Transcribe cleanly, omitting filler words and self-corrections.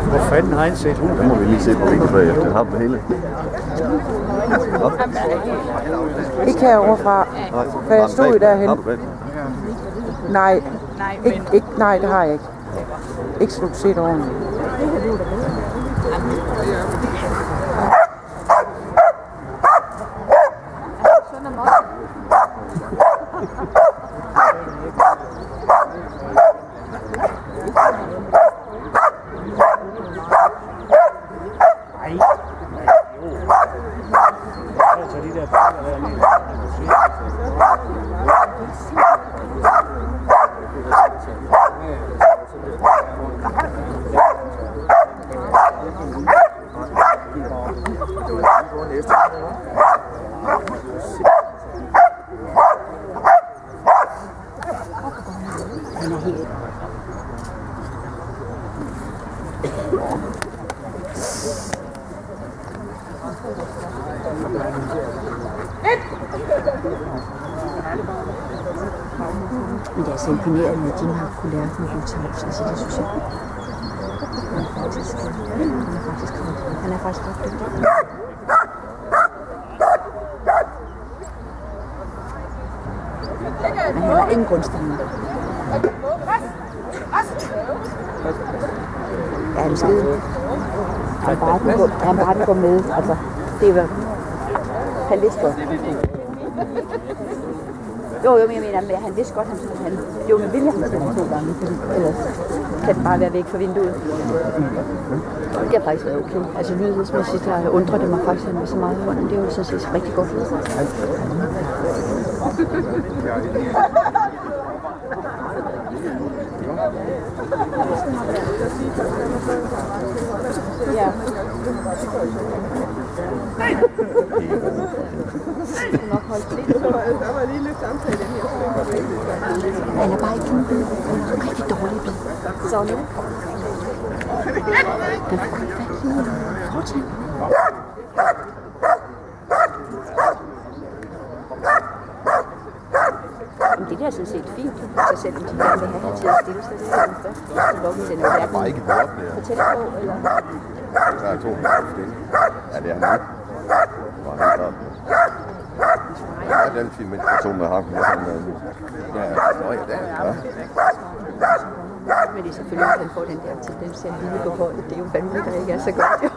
Hvor fanden har han set hunden? Nu må vi lige se på vinkel bagefter. Har du det hele? Ikke heroverfra, for jeg stod derhen. Har du det? Nej, nej, det har jeg ikke. Ikke så du kan se det ordentligt. Men det er så imponerende, at Jim har kunne lære den tavs. Altså, det synes jeg. Han er faktisk ret dygtig. Men han har ingen grundstander. Ja, han skal han bare gå med. Altså, det er han vidste godt. Jo, jeg mener, at han vidste godt, at han jo med vilje, han skal 2 gange, ellers kan den bare være væk fra vinduet. Det har faktisk været okay. Altså lydhedsmæssigt har undret det mig faktisk med så meget i hånden. Det er jo sådan set rigtig godt. Ja. Der var lige lidt samtale i den her. Han er bare ikke en bid. Han er en rigtig dårlig bid. Så nu. Den får kun fat i fortænd. Det der er sådan set fint, så selvom de gerne vil have her til at stille sig, det er den første lukke i den her verden. Bare ikke på Fortæl på, eller? Der er 2 stille. Ja, det er han ikke. Hvor er han ja, den film med 2 med ham. Ja, men det er selvfølgelig, at han får den der tendens til at lige gå på, det er jo fandme, der ikke er så godt.